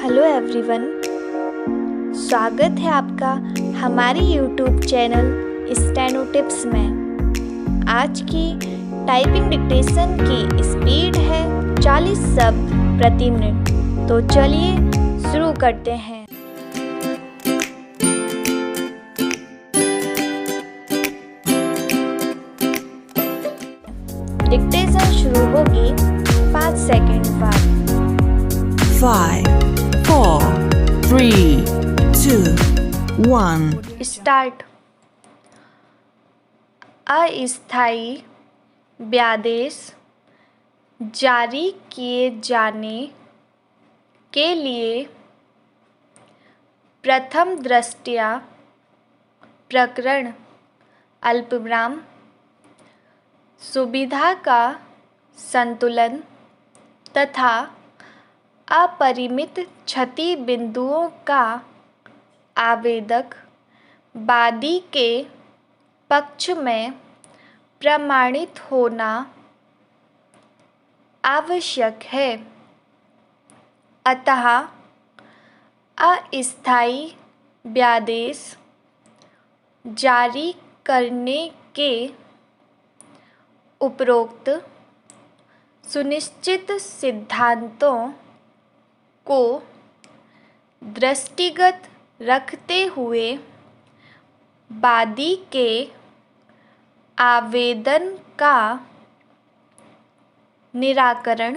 Hello everyone, स्वागत है आपका हमारे यूट्यूब चैनल स्टेनो टिप्स में। आज की टाइपिंग डिक्टेशन की स्पीड है 40 शब्द प्रति मिनट। तो चलिए शुरू करते हैं। डिक्टेशन शुरू होगी 5 सेकंड बाद। 5, 4, 3, 2, 1. स्टार्ट। अस्थायी व्यादेश जारी किए जाने के लिए प्रथम दृष्टया प्रकरण अल्पविराम सुविधा का संतुलन तथा अपरिमित क्षति बिंदुओं का आवेदक वादी के पक्ष में प्रमाणित होना आवश्यक है। अतः अस्थायी व्यादेश जारी करने के उपरोक्त सुनिश्चित सिद्धांतों को दृष्टिगत रखते हुए वादी के आवेदन का निराकरण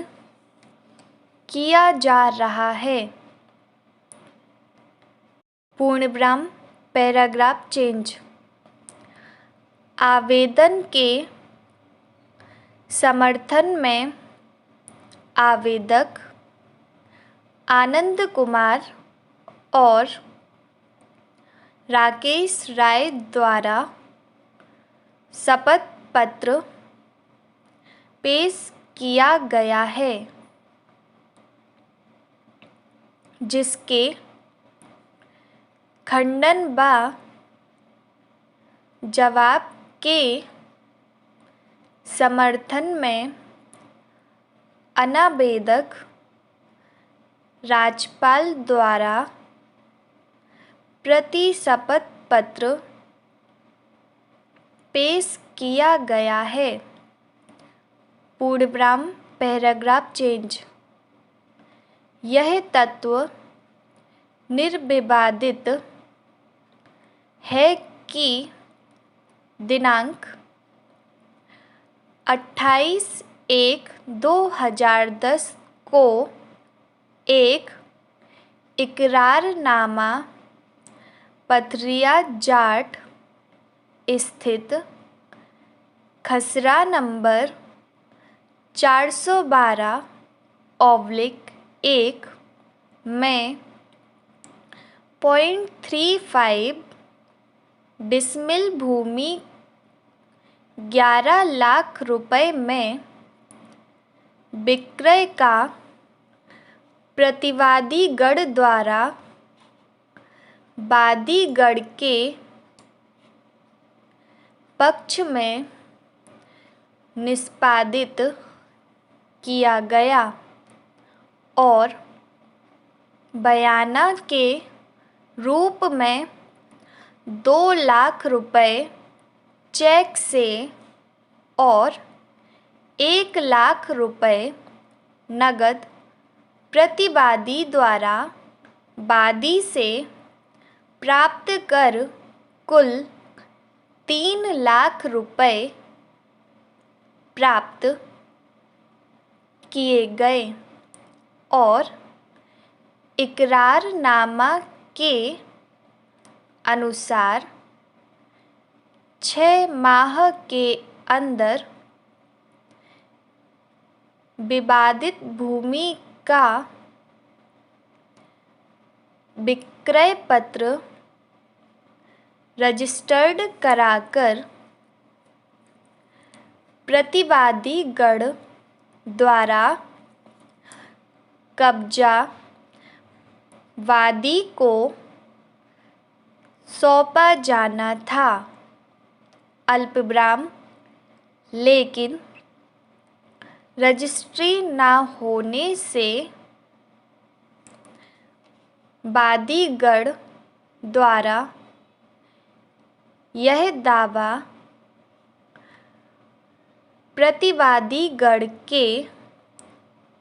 किया जा रहा है। पूर्णविराम पैराग्राफ चेंज। आवेदन के समर्थन में आवेदक आनंद कुमार और राकेश राय द्वारा शपथ पत्र पेश किया गया है, जिसके खंडन व जवाब के समर्थन में अनावेदक राज्यपाल द्वारा प्रति शपथ पत्र पेश किया गया है। पूर्णविराम पैराग्राफ चेंज। यह तत्व निर्विवादित है कि दिनांक 28/1/2010 को एक इकरारनामा पथरिया जाट स्थित खसरा नंबर 412/1 में 0.35 डिसमिल भूमि 11 लाख रुपए में विक्रय का प्रतिवादी गण द्वारा वादी गण के पक्ष में निष्पादित किया गया और बयाना के रूप में 2 लाख रुपए चेक से और 1 लाख रुपए नगद प्रतिवादी द्वारा वादी से प्राप्त कर कुल 3 लाख रुपए प्राप्त किए गए और इकरारनामा के अनुसार 6 माह के अंदर विवादित भूमि का विक्रय पत्र रजिस्टर्ड कराकर प्रतिवादी गण द्वारा कब्जा वादी को सौंपा जाना था। अल्पविराम लेकिन रजिस्ट्री न होने से वादीगण द्वारा यह दावा प्रतिवादीगण के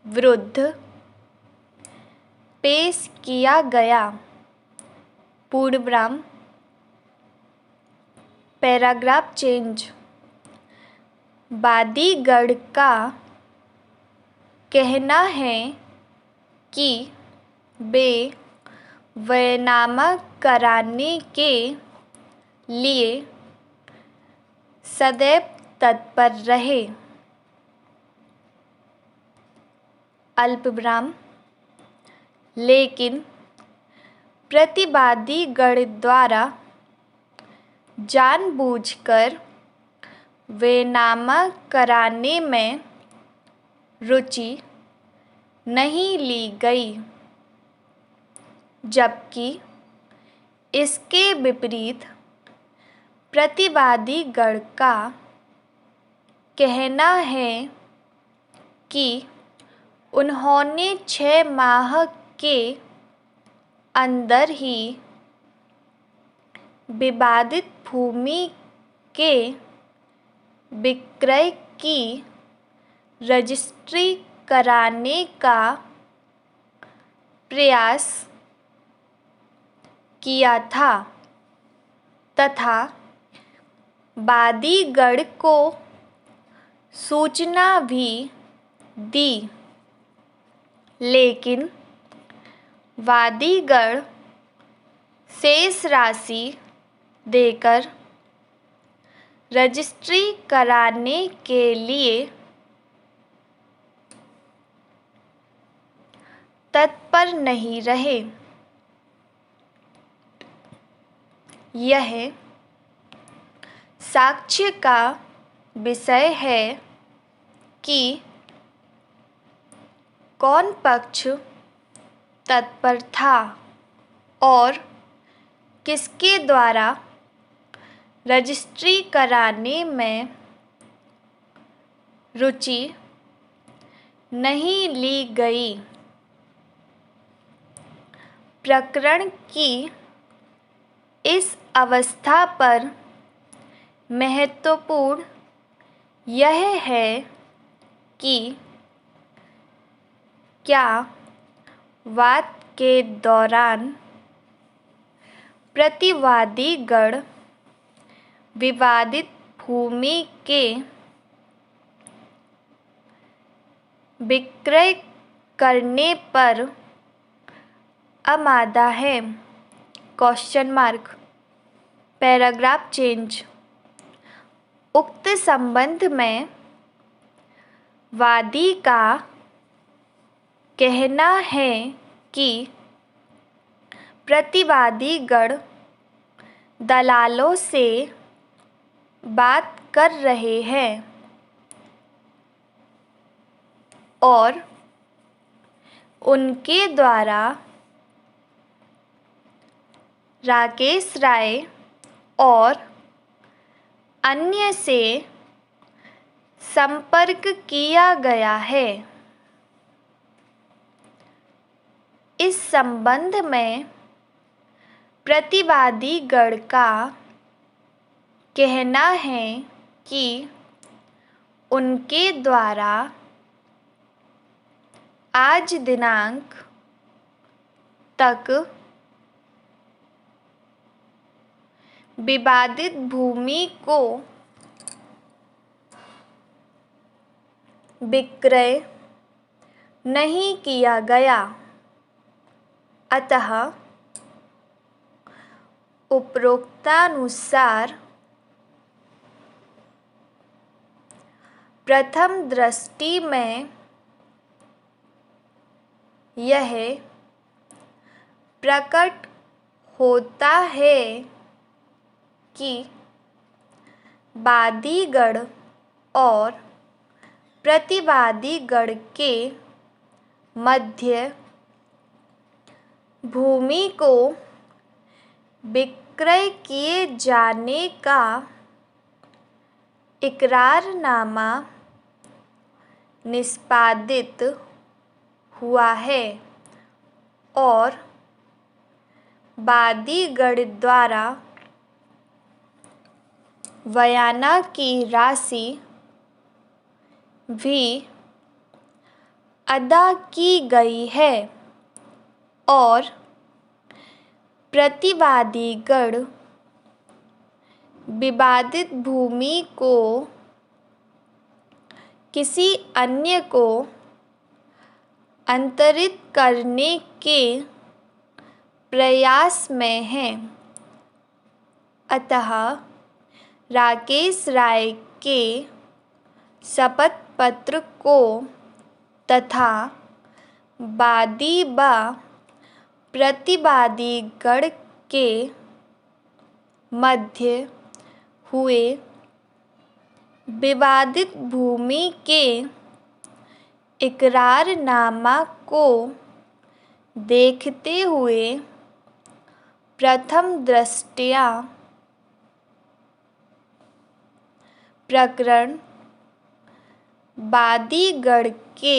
विरुद्ध पेश किया गया। पूर्णविराम। Paragraph change. वादीगण का कहना है कि वे वयनामा कराने के लिए सदैव तत्पर रहे। अल्पविराम। लेकिन प्रतिवादीगण द्वारा जानबूझकर वयनामा कराने में रुचि नहीं ली गई, जबकि इसके विपरीत प्रतिवादीगण का कहना है कि उन्होंने 6 माह के अंदर ही विवादित भूमि के विक्रय की रजिस्ट्री कराने का प्रयास किया था तथा वादीगण को सूचना भी दी, लेकिन वादीगण शेष राशि देकर रजिस्ट्री कराने के लिए तत्पर नहीं रहे। यह साक्ष्य का विषय है कि कौन पक्ष तत्पर था और किसके द्वारा रजिस्ट्री कराने में रुचि नहीं ली गई। प्रकरण की इस अवस्था पर महत्वपूर्ण यह है कि क्या वाद के दौरान प्रतिवादीगण विवादित भूमि के विक्रय करने पर आमादा है? Question mark. Paragraph change. उक्त संबंध में वादी का कहना है कि प्रतिवादीगण दलालों से बात कर रहे हैं और उनके द्वारा राकेश राय और अन्य से संपर्क किया गया है। इस संबंध में प्रतिवादीगण का कहना है कि उनके द्वारा आज दिनांक तक विवादित भूमि को विक्रय नहीं किया गया, अतः उपरोक्तानुसार प्रथम दृष्टि में यह प्रकट होता है कि वादीगण और प्रतिवादीगण के मध्य भूमि को विक्रय किए जाने का इकरारनामा निष्पादित हुआ है और वादीगढ़ द्वारा बयाना की राशि भी अदा की गई है और प्रतिवादी गढ़ विवादित भूमि को किसी अन्य को अंतरित करने के प्रयास में है। अतः राकेश राय के शपथ पत्र को तथा वादी व प्रतिवादी गढ़ के मध्य हुए विवादित भूमि के इकरारनामा को देखते हुए प्रथम दृष्टया प्रकरण वादीगढ़ के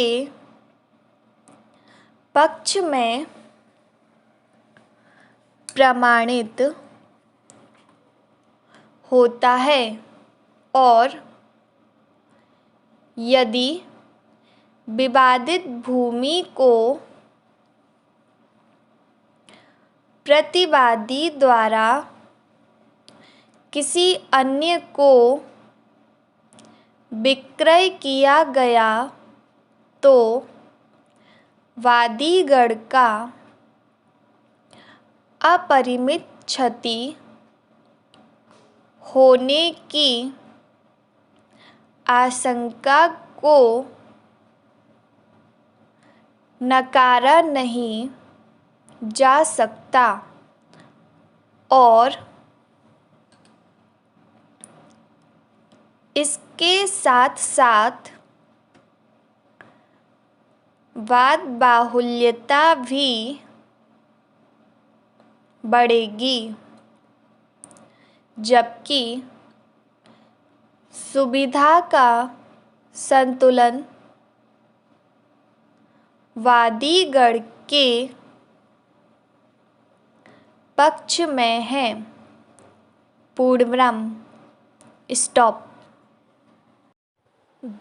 पक्ष में प्रमाणित होता है और यदि विवादित भूमि को प्रतिवादी द्वारा किसी अन्य को विक्रय किया गया तो वादीगढ़ का अपरिमित क्षति होने की आशंका को नकारा नहीं जा सकता और इसके साथ साथ वाद बाहुल्यता भी बढ़ेगी, जबकि सुविधा का संतुलन वादीगढ़ के पक्ष में है। पूर्णविराम स्टॉप।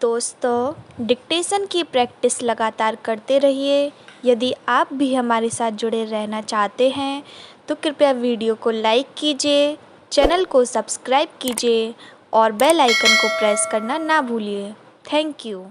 दोस्तों, डिक्टेशन की प्रैक्टिस लगातार करते रहिए। यदि आप भी हमारे साथ जुड़े रहना चाहते हैं तो कृपया वीडियो को लाइक कीजिए, चैनल को सब्सक्राइब कीजिए और बेल आइकन को प्रेस करना ना भूलिए। Thank you.